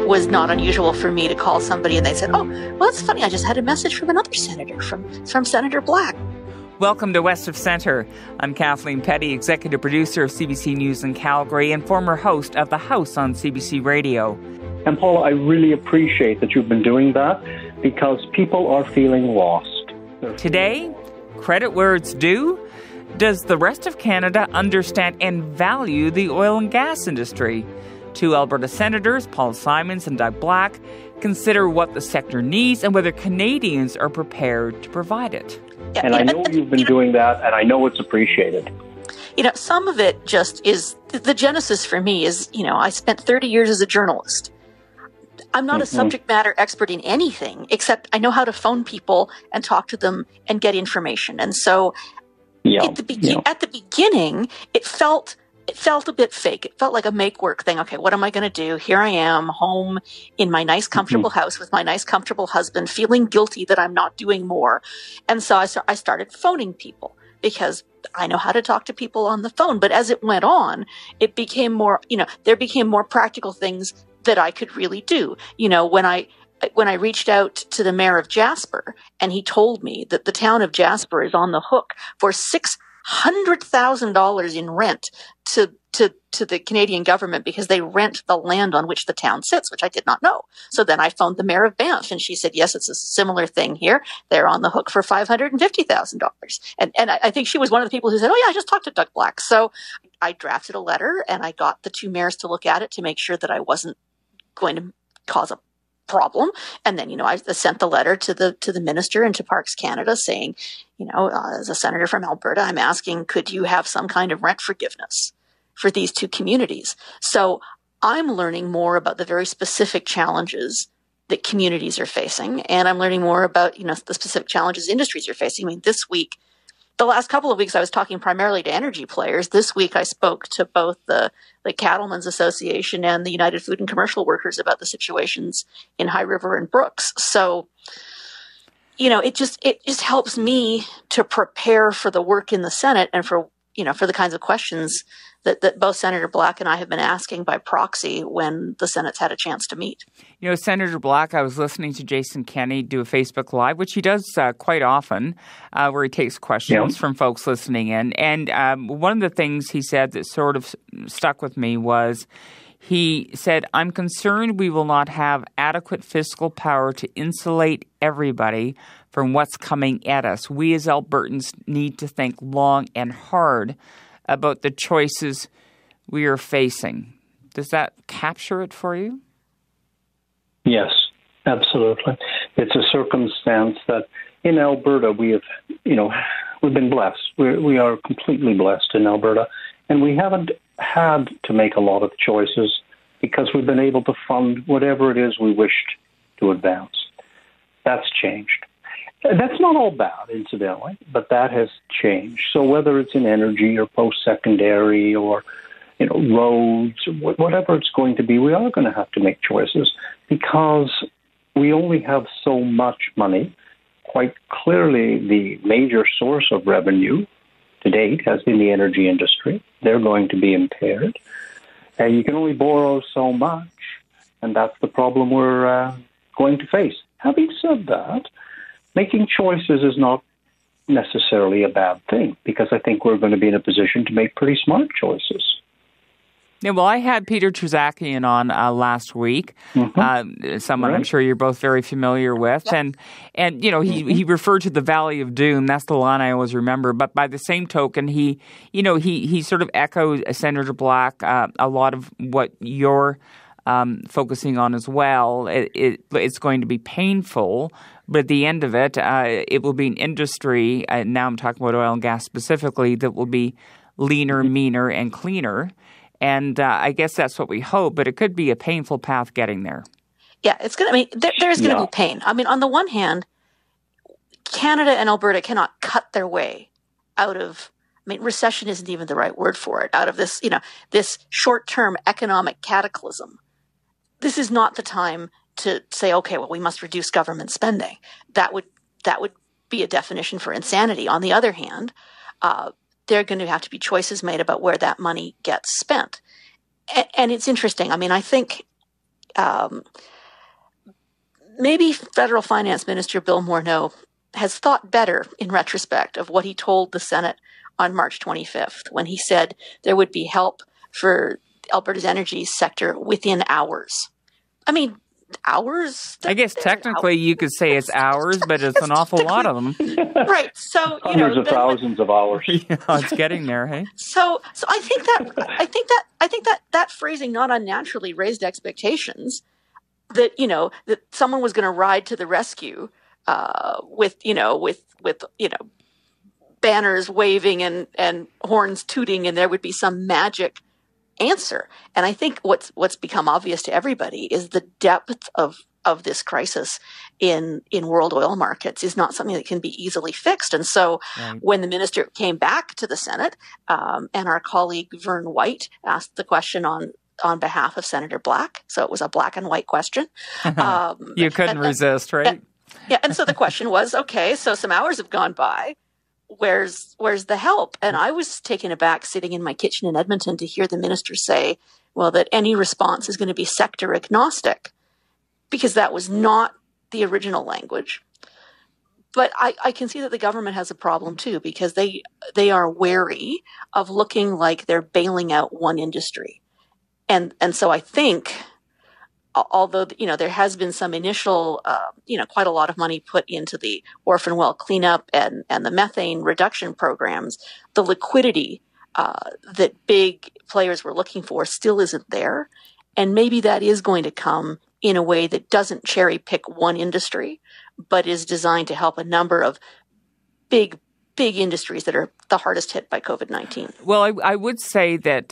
was not unusual for me to call somebody and they said, oh, well, it's funny, I just had a message from another senator, from Senator Black. Welcome to West of Centre. I'm Kathleen Petty, executive producer of CBC News in Calgary and former host of The House on CBC Radio. And Paula, I really appreciate that you've been doing that because people are feeling lost. Today, credit where it's due. Does the rest of Canada understand and value the oil and gas industry? Two Alberta senators, Paula Simons and Doug Black, consider what the sector needs and whether Canadians are prepared to provide it. And I know you've been doing that, and I know it's appreciated. Some of it just is, the genesis for me is, I spent 30 years as a journalist. I'm not a subject matter expert in anything, except I know how to phone people and talk to them and get information. And so at the beginning, it felt a bit fake. It felt like a make-work thing. Okay, what am I going to do? Here I am, home in my nice, comfortable house with my nice, comfortable husband, feeling guilty that I'm not doing more. And so I started phoning people because I know how to talk to people on the phone. But as it went on, it became more, there became more practical things that I could really do. When I reached out to the mayor of Jasper and he told me that the town of Jasper is on the hook for $600,000 in rent to the Canadian government because they rent the land on which the town sits, which I did not know. So then I phoned the mayor of Banff and she said, yes, it's a similar thing here. They're on the hook for $550,000. And I think she was one of the people who said, oh yeah, I just talked to Doug Black. So I drafted a letter and I got the two mayors to look at it to make sure that I wasn't going to cause a problem. And then, I sent the letter to the minister and to Parks Canada saying, as a senator from Alberta, I'm asking, could you have some kind of rent forgiveness for these two communities? So I'm learning more about the very specific challenges that communities are facing. And I'm learning more about, the specific challenges industries are facing. I mean, this week, the last couple of weeks, I was talking primarily to energy players. This week, I spoke to both the Cattlemen's Association and the United Food and Commercial Workers about the situations in High River and Brooks. So, it just helps me to prepare for the work in the Senate and for the kinds of questions that both Senator Black and I have been asking by proxy when the Senate's had a chance to meet. Senator Black, I was listening to Jason Kenney do a Facebook Live, which he does quite often, where he takes questions from folks listening in. And one of the things he said that sort of stuck with me was he said, I'm concerned we will not have adequate fiscal power to insulate everybody from what's coming at us. We as Albertans need to think long and hard about the choices we are facing. Does that capture it for you? Yes, absolutely. It's a circumstance that in Alberta we have, we've been blessed. We are completely blessed in Alberta, and we haven't had to make a lot of choices because we've been able to fund whatever it is we wished to advance. That's changed. That's not all bad, incidentally, but that has changed. So whether it's in energy or post-secondary or, roads, whatever it's going to be, we are going to have to make choices because we only have so much money. Quite clearly, the major source of revenue to date has been the energy industry. They're going to be impaired. And you can only borrow so much, and that's the problem we're going to face. Having said that, making choices is not necessarily a bad thing because I think we're going to be in a position to make pretty smart choices. Yeah, well, I had Peter Terzakian on last week, someone I'm sure you're both very familiar with. Yep. And he referred to the Valley of Doom. That's the line I always remember. But by the same token, he sort of echoed Senator Black a lot of what you're focusing on as well. It's going to be painful, but at the end of it, it will be an industry, now I'm talking about oil and gas specifically, that will be leaner, meaner, and cleaner. And I guess that's what we hope, but it could be a painful path getting there. Yeah, it's going to, there's going to be pain. I mean, on the one hand, Canada and Alberta cannot cut their way out of, recession isn't even the right word for it, out of this, this short-term economic cataclysm. This is not the time to say, okay, well, we must reduce government spending. That would be a definition for insanity. On the other hand, there are going to have to be choices made about where that money gets spent. And it's interesting. I think maybe Federal Finance Minister Bill Morneau has thought better in retrospect of what he told the Senate on March 25th when he said there would be help for Alberta's energy sector within hours. I mean, hours? I guess technically you could say it's hours, but it's an awful lot of them. Right. So hundreds of thousands of hours. Yeah, it's getting there, hey? So I think that phrasing not unnaturally raised expectations that that someone was going to ride to the rescue with banners waving and horns tooting, and there would be some magic answer. And I think what's become obvious to everybody is the depth of this crisis in world oil markets is not something that can be easily fixed. And so when the minister came back to the Senate, and our colleague Vern White asked the question on behalf of Senator Black, so it was a black and white question. You couldn't resist, right? Yeah. And so the question was, okay, so some hours have gone by. Where's the help? And I was taken aback sitting in my kitchen in Edmonton to hear the minister say, well, that any response is going to be sector agnostic, because that was not the original language. But I can see that the government has a problem too, because they are wary of looking like they're bailing out one industry. And so I think, although, there has been some initial, quite a lot of money put into the orphan well cleanup and the methane reduction programs, the liquidity that big players were looking for still isn't there. And maybe that is going to come in a way that doesn't cherry pick one industry, but is designed to help a number of big industries that are the hardest hit by COVID-19. Well, I would say that,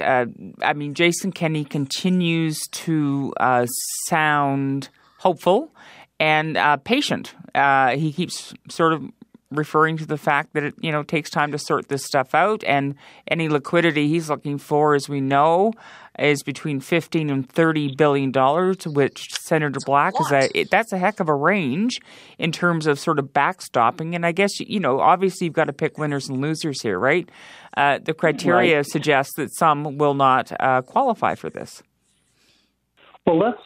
Jason Kenney continues to sound hopeful and patient. He keeps sort of referring to the fact that it takes time to sort this stuff out, and any liquidity he's looking for, as we know, is between $15 and $30 billion, which Senator Black that's a heck of a range in terms of sort of backstopping. And I guess, obviously you've got to pick winners and losers here, right? The criteria suggests that some will not qualify for this. Well, let's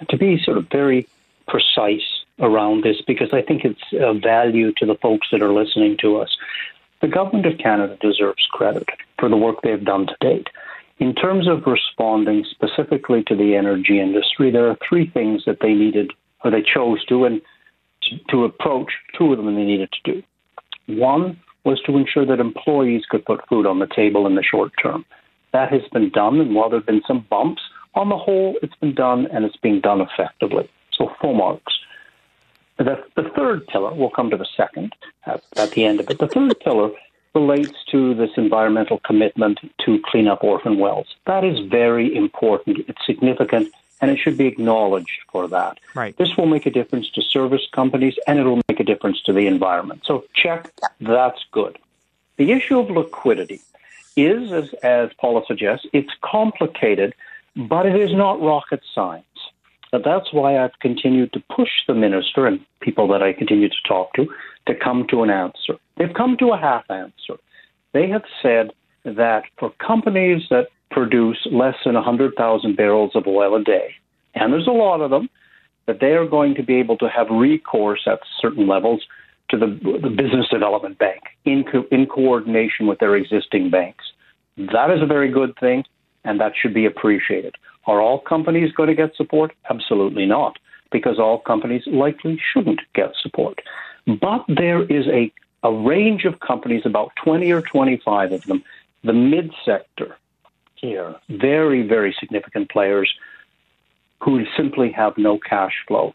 to be sort of very precise around this, because I think it's of value to the folks that are listening to us. The Government of Canada deserves credit for the work they've done to date. In terms of responding specifically to the energy industry, there are three things that they needed, or they chose to, and to approach. Two of them they needed to do. One was to ensure that employees could put food on the table in the short term. That has been done, and while there have been some bumps, on the whole, it's been done, and it's being done effectively. So full marks. The third pillar, we'll come to the second at the end of it. The third pillar relates to this environmental commitment to clean up orphan wells. That is very important. It's significant, and it should be acknowledged for that. Right. This will make a difference to service companies, and it will make a difference to the environment. So check, that's good. The issue of liquidity is, as Paula suggests, it's complicated, but it is not rocket science. That's why I've continued to push the minister and people that I continue to talk to come to an answer. They've come to a half answer. They have said that for companies that produce less than 100,000 barrels of oil a day, and there's a lot of them, that they are going to be able to have recourse at certain levels to the Business Development Bank in coordination with their existing banks. That is a very good thing, and that should be appreciated. Are all companies going to get support? Absolutely not, because all companies likely shouldn't get support. But there is a range of companies, about 20 or 25 of them, the mid-sector here, very, very significant players who simply have no cash flow.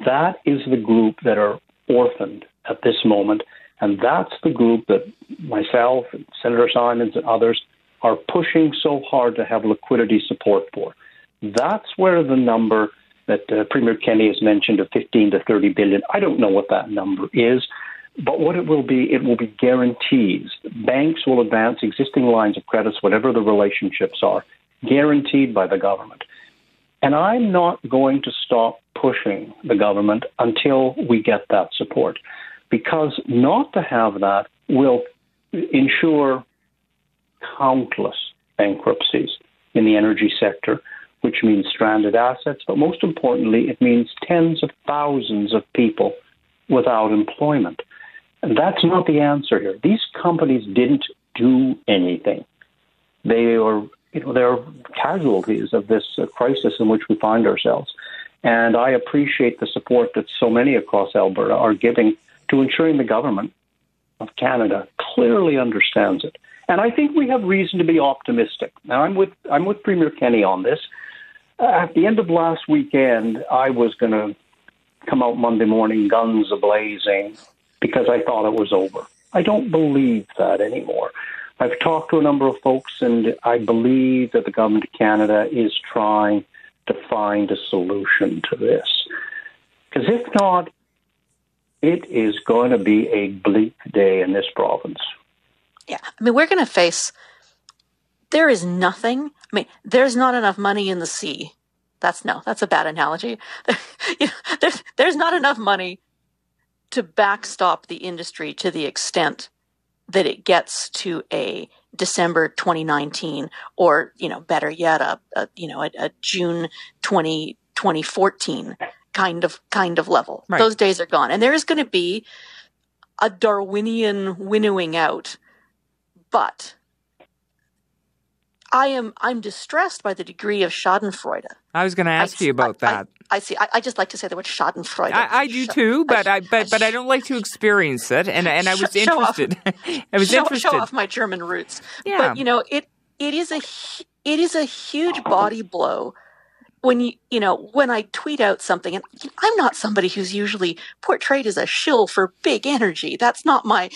That is the group that are orphaned at this moment, and that's the group that myself, and Senator Simons and others are pushing so hard to have liquidity support for. That's where the number that Premier Kenney has mentioned of 15 to 30 billion, I don't know what that number is, but what it will be guarantees. Banks will advance existing lines of credits, whatever the relationships are, guaranteed by the government. And I'm not going to stop pushing the government until we get that support, because not to have that will ensure countless bankruptcies in the energy sector, which means stranded assets, but most importantly, it means tens of thousands of people without employment. And that's not the answer here. These companies didn't do anything. They're casualties of this crisis in which we find ourselves. And I appreciate the support that so many across Alberta are giving to ensuring the government of Canada clearly understands it. And I think we have reason to be optimistic. Now, I'm with Premier Kenney on this. At the end of last weekend, I was going to come out Monday morning guns a-blazing because I thought it was over. I don't believe that anymore. I've talked to a number of folks, and I believe that the government of Canada is trying to find a solution to this. Because if not, it is going to be a bleak day in this province. Yeah, I mean, we're going to face, there's not enough money in the sea. That's a bad analogy. There's not enough money to backstop the industry to the extent that it gets to a December 2019 or, better yet, a June 2014 kind of level. Right. Those days are gone. And there is going to be a Darwinian winnowing out. But I'm distressed by the degree of schadenfreude. I was going to ask you about that. I just like to say the word schadenfreude. I do too, but I don't like to experience it, and I was interested. Show off my German roots. Yeah. But it is a huge body blow when when I tweet out something, and I'm not somebody who's usually portrayed as a shill for big energy. That's not my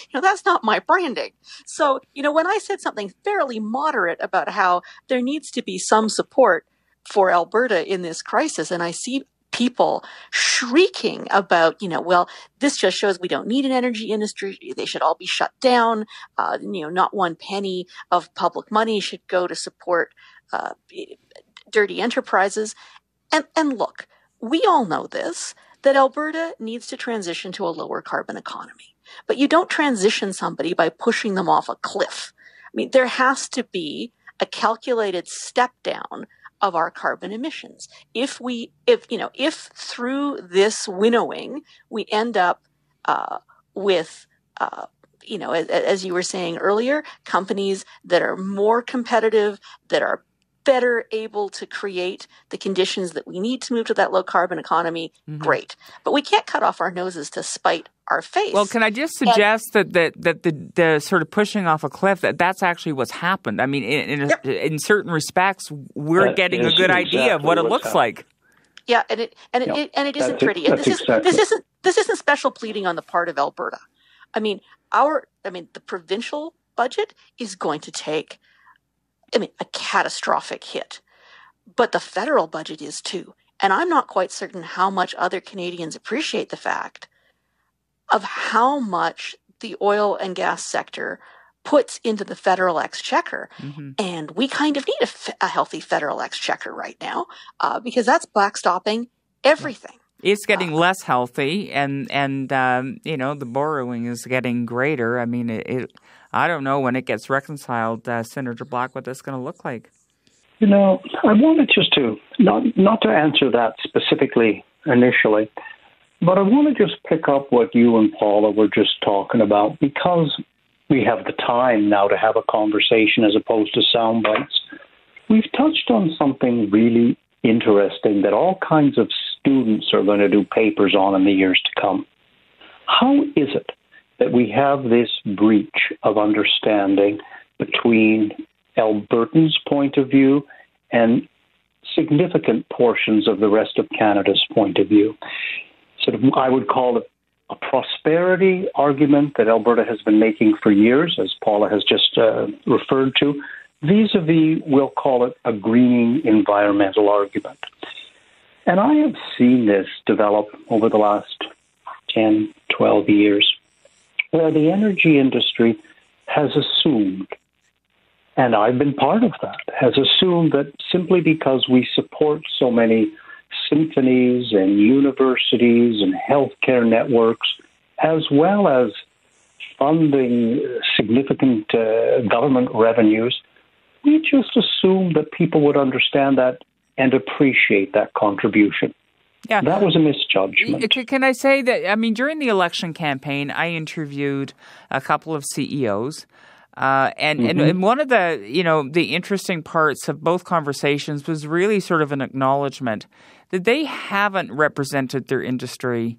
branding. So, when I said something fairly moderate about how there needs to be some support for Alberta in this crisis, and I see people shrieking about, well, this just shows we don't need an energy industry. They should all be shut down. Not one penny of public money should go to support dirty enterprises. And look, we all know this, that Alberta needs to transition to a lower carbon economy. But you don't transition somebody by pushing them off a cliff. I mean, there has to be a calculated step down of our carbon emissions. If through this winnowing, we end up with as you were saying earlier, companies that are more competitive, that are better able to create the conditions that we need to move to that low carbon economy, great. But we can't cut off our noses to spite our face. Well, can I just suggest that the sort of pushing off a cliff, that's actually what's happened. I mean, in certain respects, we're getting a good idea of what it looks like. Yeah, and it isn't pretty. And this isn't special pleading on the part of Alberta. I mean, the provincial budget is going to take a catastrophic hit. But the federal budget is too. And I'm not quite certain how much other Canadians appreciate the fact of how much the oil and gas sector puts into the federal exchequer. And we kind of need a healthy federal exchequer right now because that's backstopping everything. It's getting less healthy, and the borrowing is getting greater. I mean, I don't know when it gets reconciled, Senator Black, what that's going to look like. I wanted just to, not to answer that specifically initially, but I want to just pick up what you and Paula were just talking about, because we have the time now to have a conversation as opposed to sound bites. We've touched on something really interesting that all kinds of students are going to do papers on in the years to come. How is it that we have this breach of understanding between Albertans' point of view and significant portions of the rest of Canada's point of view? I would call it a prosperity argument that Alberta has been making for years, as Paula has just referred to, vis-a-vis, we'll call it a greening environmental argument. And I have seen this develop over the last 10, 12 years, where the energy industry has assumed, and I've been part of that, has assumed that simply because we support so many symphonies and universities and healthcare networks, as well as funding significant government revenues, we just assumed that people would understand that and appreciate that contribution. Yeah. That was a misjudgment. Can I say that, I mean, during the election campaign, I interviewed a couple of CEOs. And one of the, the interesting parts of both conversations was really sort of an acknowledgement that they haven't represented their industry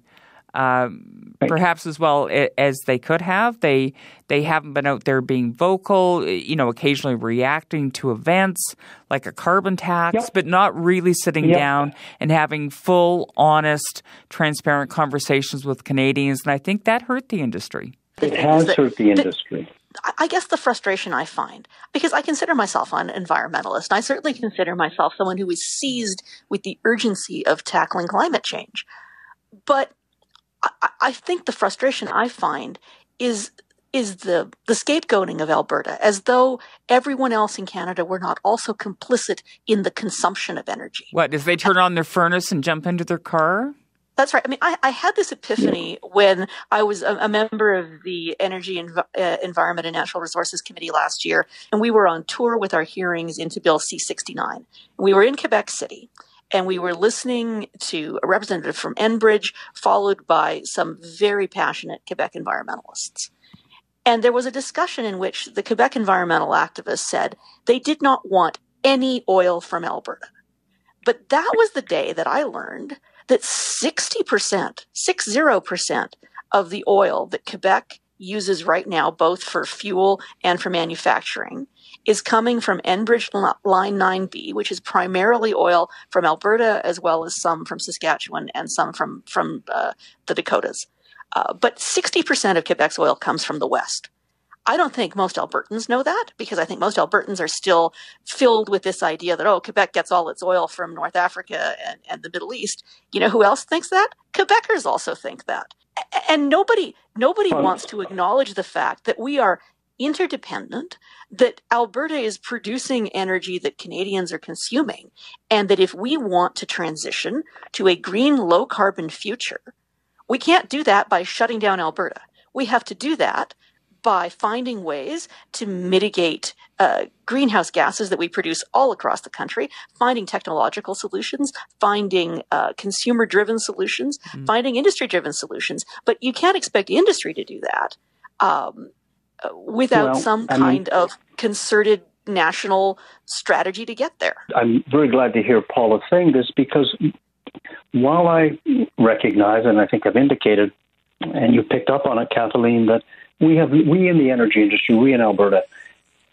perhaps as well as they could have. They haven't been out there being vocal, occasionally reacting to events like a carbon tax, but not really sitting down and having full, honest, transparent conversations with Canadians. And I think that hurt the industry. It has hurt the industry. I guess the frustration I find, because I consider myself an environmentalist, and I certainly consider myself someone who is seized with the urgency of tackling climate change. But I think the frustration I find is the scapegoating of Alberta, as though everyone else in Canada were not also complicit in the consumption of energy. What, as they turn on their furnace and jump into their car? That's right. I mean, I had this epiphany when I was a member of the Energy, Environment and Natural Resources Committee last year, and we were on tour with our hearings into Bill C-69. We were in Quebec City, and we were listening to a representative from Enbridge, followed by some very passionate Quebec environmentalists. And there was a discussion in which the Quebec environmental activists said they did not want any oil from Alberta. But that was the day that I learned that 60% of the oil that Quebec uses right now, both for fuel and for manufacturing, is coming from Enbridge Line 9B, which is primarily oil from Alberta, as well as some from Saskatchewan and some from the Dakotas. But 60% of Quebec's oil comes from the West. I don't think most Albertans know that, because I think most Albertans are still filled with this idea that, Quebec gets all its oil from North Africa and the Middle East. You know who else thinks that? Quebecers also think that. And nobody wants to acknowledge the fact that we are interdependent, that Alberta is producing energy that Canadians are consuming, and that if we want to transition to a green, low-carbon future, we can't do that by shutting down Alberta. We have to do that by finding ways to mitigate greenhouse gases that we produce all across the country, finding technological solutions, finding consumer-driven solutions, finding industry-driven solutions. But you can't expect industry to do that without some kind of concerted national strategy to get there. I'm very glad to hear Paula saying this, because while I recognize, and I think I've indicated, and you picked up on it, Kathleen, that we in the energy industry, we in Alberta,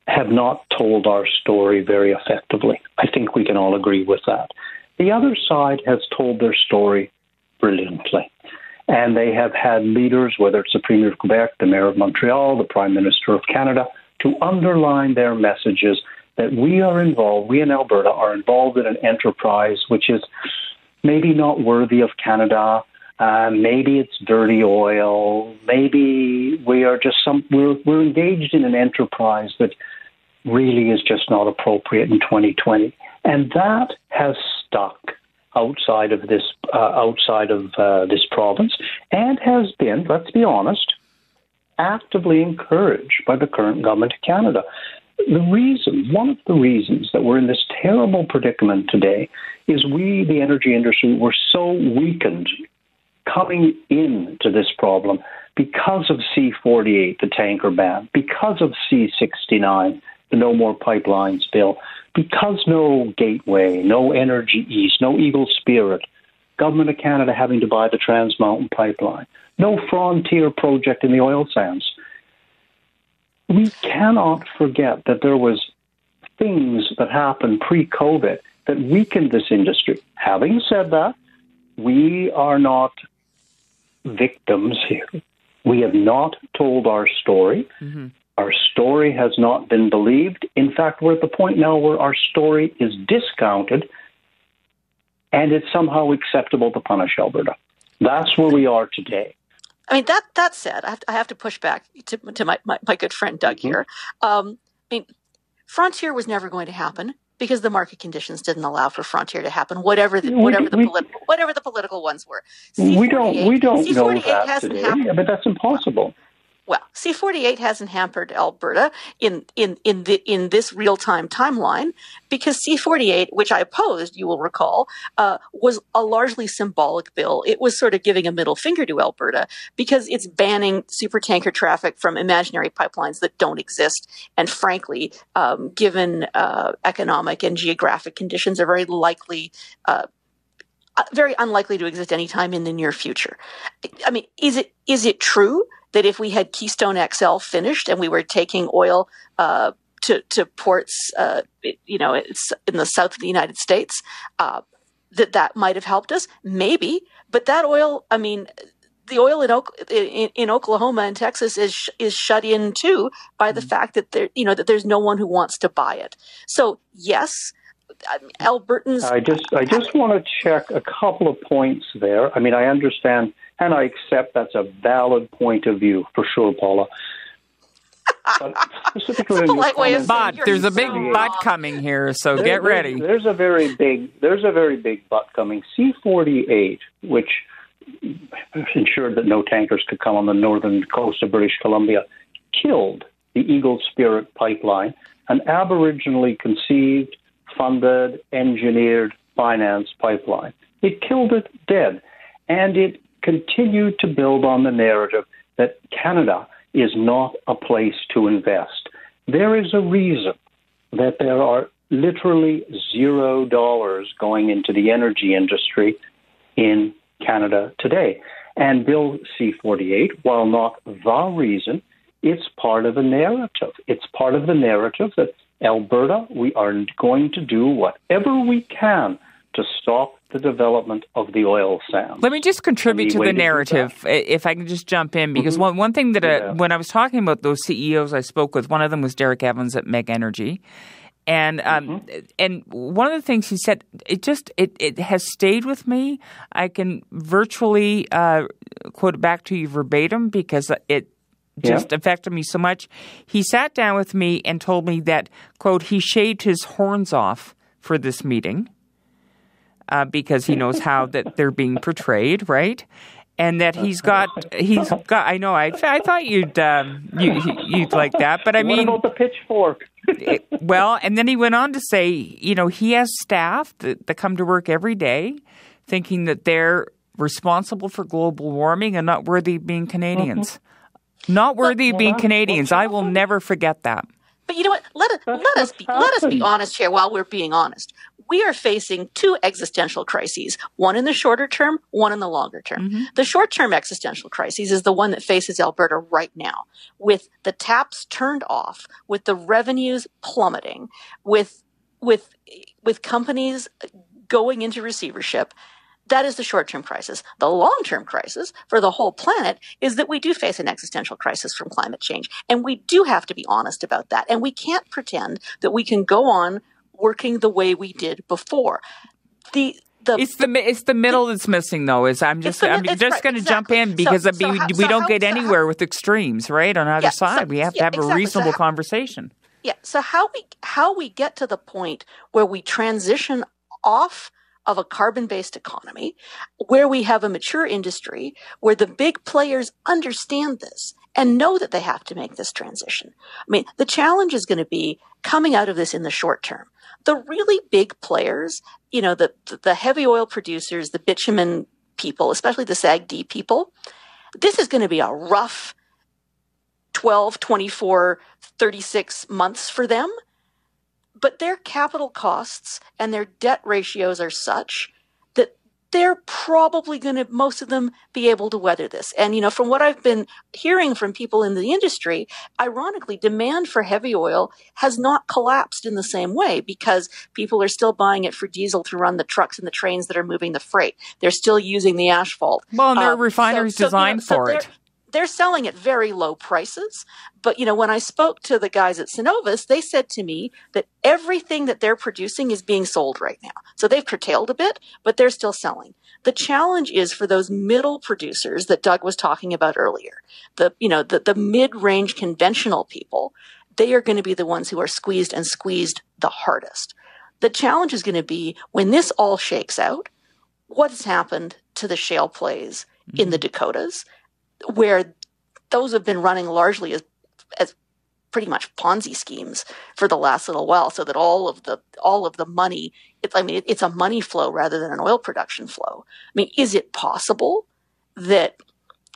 have not told our story very effectively. I think we can all agree with that. The other side has told their story brilliantly. And they have had leaders, whether it's the Premier of Quebec, the Mayor of Montreal, the Prime Minister of Canada, to underline their messages that we in Alberta are involved in an enterprise which is maybe not worthy of Canada. Maybe it's dirty oil. Maybe we are just we're engaged in an enterprise that really is just not appropriate in 2020, and that has stuck outside of this province, and has been, let's be honest, actively encouraged by the current government of Canada. One of the reasons that we're in this terrible predicament today is we, the energy industry, were so weakened coming into this problem because of C-48, the tanker ban, because of C-69, the No More Pipelines bill, because no Gateway, no Energy East, no Eagle Spirit, Government of Canada having to buy the Trans Mountain Pipeline, no Frontier project in the oil sands. We cannot forget that there was things that happened pre-COVID that weakened this industry. Having said that, we are not victims here. We have not told our story. Mm-hmm. Our story has not been believed. In fact, we're at the point now where our story is discounted, and it's somehow acceptable to punish Alberta. That's where we are today. I mean, that said, I have to push back to my good friend Doug here. I mean, Frontier was never going to happen because the market conditions didn't allow for Frontier to happen, whatever the political ones were. We don't know that today, but that's impossible. Well, C-48 hasn't hampered Alberta in this real-time timeline because C-48, which I opposed, you will recall, was a largely symbolic bill. It was sort of giving a middle finger to Alberta because it's banning supertanker traffic from imaginary pipelines that don't exist. And frankly, given economic and geographic conditions, are very unlikely to exist anytime in the near future. I mean, is it true that if we had Keystone XL finished and we were taking oil to ports, it's in the south of the United States, that might have helped us? Maybe, but that oil, I mean, the oil in Oklahoma and Texas is shut in too by the fact that that there's no one who wants to buy it. So yes. Albertans. I just want to check a couple of points there. I mean, I understand and I accept that's a valid point of view for sure, Paula. But specifically, it's a polite way of saying there's a big but coming here, so get ready. There's a very big but coming. C-48, which ensured that no tankers could come on the northern coast of British Columbia, killed the Eagle Spirit pipeline, an aboriginally conceived, funded, engineered, financed pipeline. It killed it dead, and it continued to build on the narrative that Canada is not a place to invest. There is a reason that there are literally $0 going into the energy industry in Canada today. And Bill C-48, while not the reason, it's part of a narrative. It's part of the narrative that Alberta, we are going to do whatever we can to stop the development of the oil sands. Let me just contribute to the narrative, if I can just jump in, because one thing that when I was talking about those CEOs I spoke with, one of them was Derek Evans at Meg Energy, and one of the things he said, it has stayed with me. I can virtually quote it back to you verbatim because it just affected me so much. He sat down with me and told me that, quote, he shaved his horns off for this meeting because he knows how that they're being portrayed, right? And that he's got. I know. I thought you'd like that, but I mean, what about the pitchfork? Well, and then he went on to say, he has staff that come to work every day, thinking that they're responsible for global warming and not worthy of being Canadians. Not worthy of being Canadians. I will never forget that. But you know what? Let us be honest here while we're being honest. We are facing two existential crises, one in the shorter term, one in the longer term. Mm-hmm. The short-term existential crisis is the one that faces Alberta right now, with the taps turned off, with the revenues plummeting, with companies going into receivership. That is the short-term crisis. The long-term crisis for the whole planet is that we do face an existential crisis from climate change. And we do have to be honest about that. And we can't pretend that we can go on working the way we did before. It's the middle that's missing, though. I'm just going to jump in because we don't get anywhere with extremes, right? On either side, we have to have a reasonable conversation. Yeah. So how we get to the point where we transition off of a carbon-based economy, where we have a mature industry, where the big players understand this and know that they have to make this transition. I mean, the challenge is going to be coming out of this in the short term. The really big players, the heavy oil producers, the bitumen people, especially the SAGD people, this is going to be a rough 12, 24, 36 months for them. But their capital costs and their debt ratios are such that they're probably going to, most of them, be able to weather this. And, from what I've been hearing from people in the industry, ironically, demand for heavy oil has not collapsed in the same way because people are still buying it for diesel to run the trucks and the trains that are moving the freight. They're still using the asphalt. Well, and there are refineries designed for it. They're selling at very low prices. But, when I spoke to the guys at Cenovus, they said to me that everything that they're producing is being sold right now. So they've curtailed a bit, but they're still selling. The challenge is for those middle producers that Doug was talking about earlier, the mid-range conventional people, they are going to be the ones who are squeezed the hardest. The challenge is going to be when this all shakes out, what has happened to the shale plays in the Dakotas, where those have been running largely as pretty much Ponzi schemes for the last little while, so that all of the money, it's a money flow rather than an oil production flow. I mean, is it possible that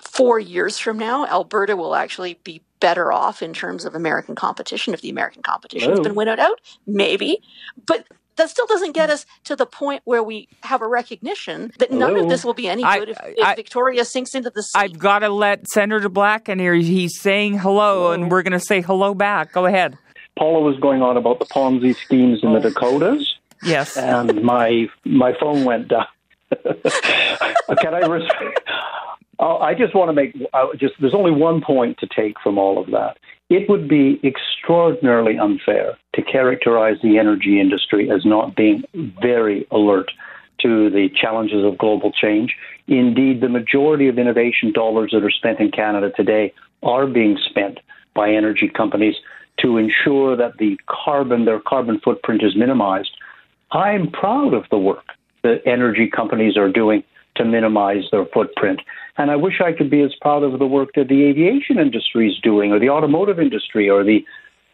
4 years from now, Alberta will actually be better off in terms of American competition if the American competition has been winnowed out? Maybe. But that still doesn't get us to the point where we have a recognition that none of this will be any good if Victoria sinks into the sea. I've got to let Senator Black in here. He's saying hello, and we're going to say hello back. Go ahead. Paula was going on about the Ponzi schemes in the Dakotas. Yes. And my phone went down. Can I I just want to make there's only one point to take from all of that. It would be extraordinarily unfair to characterize the energy industry as not being very alert to the challenges of global change. Indeed, the majority of innovation dollars that are spent in Canada today are being spent by energy companies to ensure that their carbon footprint is minimized. I'm proud of the work that energy companies are doing to minimize their footprint. And I wish I could be as proud of the work that the aviation industry is doing, or the automotive industry, or the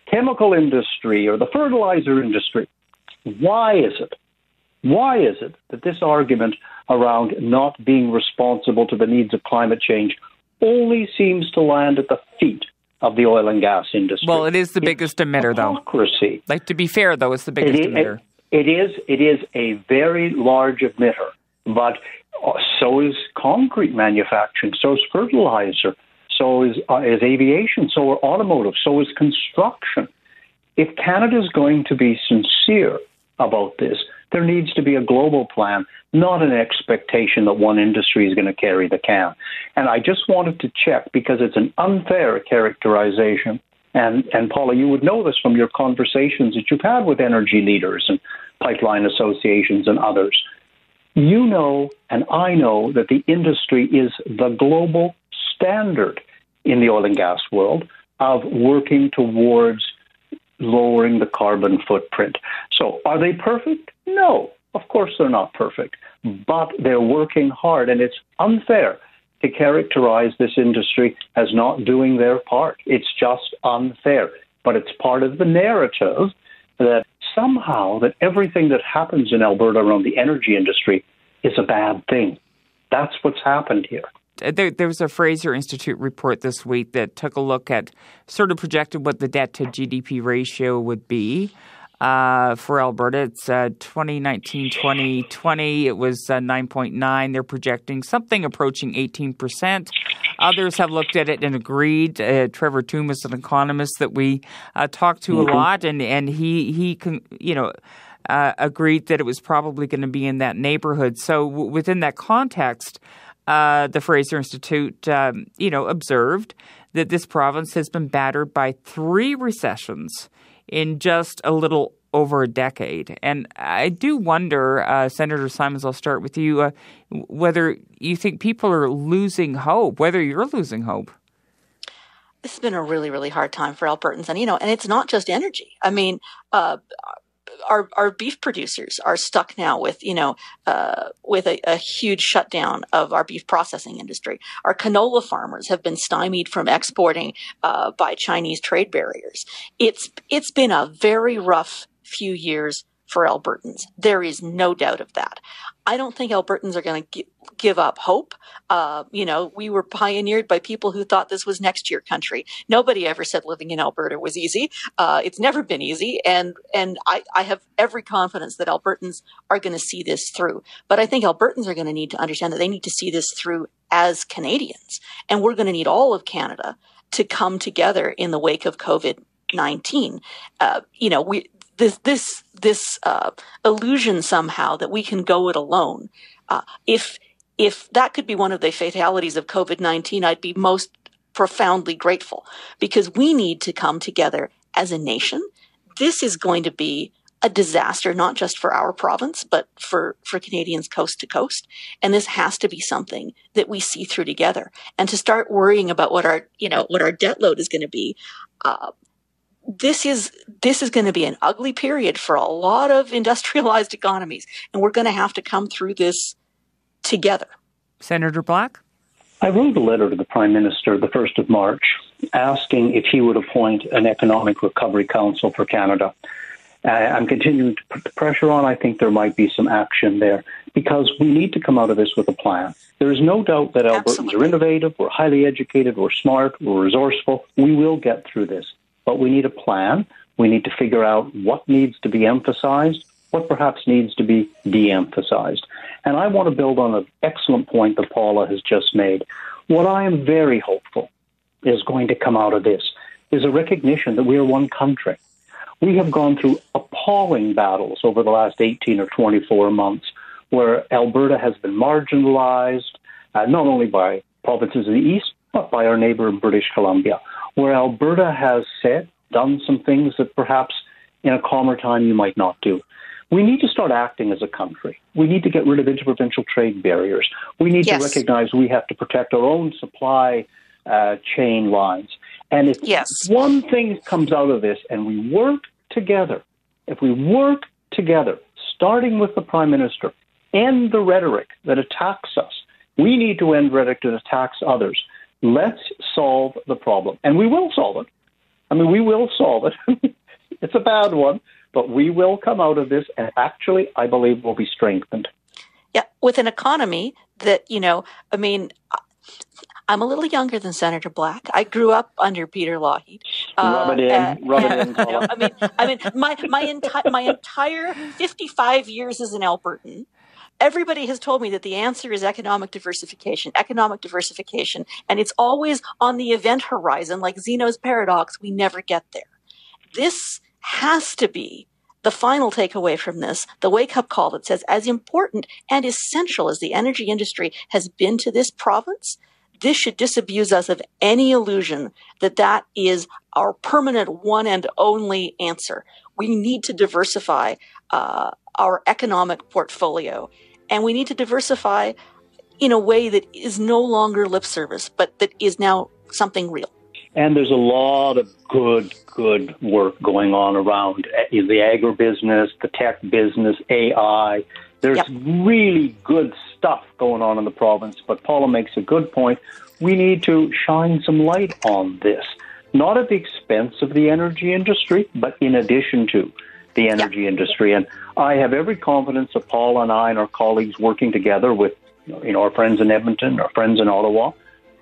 chemical industry, or the fertilizer industry. Why is it that this argument around not being responsible to the needs of climate change only seems to land at the feet of the oil and gas industry? Well, it is the biggest emitter, though. Hypocrisy. Like, to be fair, though, it's the biggest emitter. It is a very large emitter, but so is concrete manufacturing, so is fertilizer, so is aviation, so are automotive, so is construction. If Canada is going to be sincere about this, there needs to be a global plan, not an expectation that one industry is going to carry the can. And I just wanted to check, because it's an unfair characterization. And Paula, you would know this from your conversations that you've had with energy leaders and pipeline associations and others. You know, and I know, that the industry is the global standard in the oil and gas world of working towards lowering the carbon footprint. So are they perfect? No, of course they're not perfect, but they're working hard, and it's unfair to characterize this industry as not doing their part. It's just unfair, but it's part of the narrative that somehow that everything that happens in Alberta around the energy industry is a bad thing. That's what's happened here. There was a Fraser Institute report this week that took a look at, sort of projected what the debt to GDP ratio would be for Alberta. It's 2019-2020. It was 9.9. They're projecting something approaching 18%. Others have looked at it and agreed. Trevor Toom is an economist that we talked to a lot, and he agreed that it was probably going to be in that neighborhood. So within that context, the Fraser Institute, observed that this province has been battered by 3 recessions in just a little over a decade. And I do wonder, Senator Simons, I'll start with you, whether you think people are losing hope, whether you're losing hope. It's been a really, really hard time for Albertans. And, and it's not just energy. I mean, our beef producers are stuck now with a huge shutdown of our beef processing industry. Our canola farmers have been stymied from exporting by Chinese trade barriers. It's been a very rough few years for Albertans. There is no doubt of that. I don't think Albertans are going to give up hope. We were pioneered by people who thought this was next year country. Nobody ever said living in Alberta was easy. It's never been easy. And I have every confidence that Albertans are going to see this through. But I think Albertans are going to need to understand that they need to see this through as Canadians. And we're going to need all of Canada to come together in the wake of COVID-19. This illusion somehow that we can go it alone. If that could be one of the fatalities of COVID-19, I'd be most profoundly grateful, because we need to come together as a nation. This is going to be a disaster, not just for our province, but for Canadians coast to coast. And this has to be something that we see through together. And to start worrying about what our debt load is going to be, this is going to be an ugly period for a lot of industrialized economies, and we're going to have to come through this together. Senator Black? I wrote a letter to the Prime Minister the 1st of March asking if he would appoint an Economic Recovery Council for Canada. I'm continuing to put the pressure on. I think there might be some action there because we need to come out of this with a plan. There is no doubt that Albertans are innovative, we're highly educated, we're smart, we're resourceful. We will get through this, but we need a plan. We need to figure out what needs to be emphasized, what perhaps needs to be de-emphasized. And I want to build on an excellent point that Paula has just made. What I am very hopeful is going to come out of this is a recognition that we are one country. We have gone through appalling battles over the last 18 or 24 months where Alberta has been marginalized, not only by provinces in the east, but by our neighbor in British Columbia, where Alberta has done some things that perhaps in a calmer time you might not do. We need to start acting as a country. We need to get rid of interprovincial trade barriers. We need to recognize we have to protect our own supply chain lines. And if one thing comes out of this and we work together, if we work together, starting with the Prime Minister, end the rhetoric that attacks us. We need to end rhetoric that attacks others. Let's solve the problem. And we will solve it. I mean, we will solve it. It's a bad one, but we will come out of this and actually, I believe, will be strengthened. Yeah, with an economy that, I'm a little younger than Senator Black. I grew up under Peter Lougheed. Rub it in. My entire 55 years as an Albertan, everybody has told me that the answer is economic diversification, and it's always on the event horizon, like Zeno's paradox. We never get there. This has to be the final takeaway from this, the wake-up call that says, as important and essential as the energy industry has been to this province, this should disabuse us of any illusion that that is our permanent one and only answer. We need to diversify our economic portfolio, and we need to diversify in a way that is no longer lip service, but that is now something real. And there's a lot of good work going on around the agribusiness, the tech business, AI. There's really good stuff going on in the province, but Paula makes a good point. We need to shine some light on this, not at the expense of the energy industry, but in addition to the energy industry. And I have every confidence that Paula and I and our colleagues working together with our friends in Edmonton, our friends in Ottawa,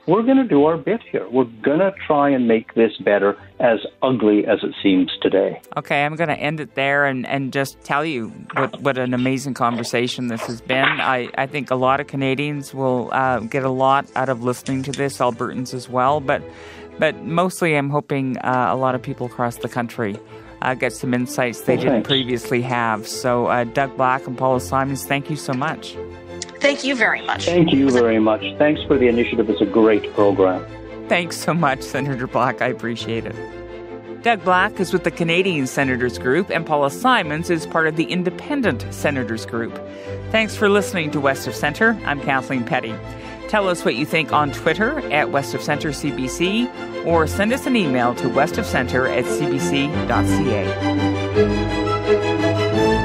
we're going to do our bit here. We're going to try and make this better, as ugly as it seems today. Okay, I'm going to end it there and just tell you what an amazing conversation this has been. I think a lot of Canadians will get a lot out of listening to this, Albertans as well, but mostly I'm hoping a lot of people across the country get some insights they didn't previously have. So Doug Black and Paula Simons, thank you so much. Thank you very much. Thank you very much. Thanks for the initiative. It's a great program. Thanks so much, Senator Black. I appreciate it. Doug Black is with the Canadian Senators Group, and Paula Simons is part of the Independent Senators Group. Thanks for listening to West of Centre. I'm Kathleen Petty. Tell us what you think on Twitter at West of Centre CBC, or send us an email to westofcentre@cbc.ca.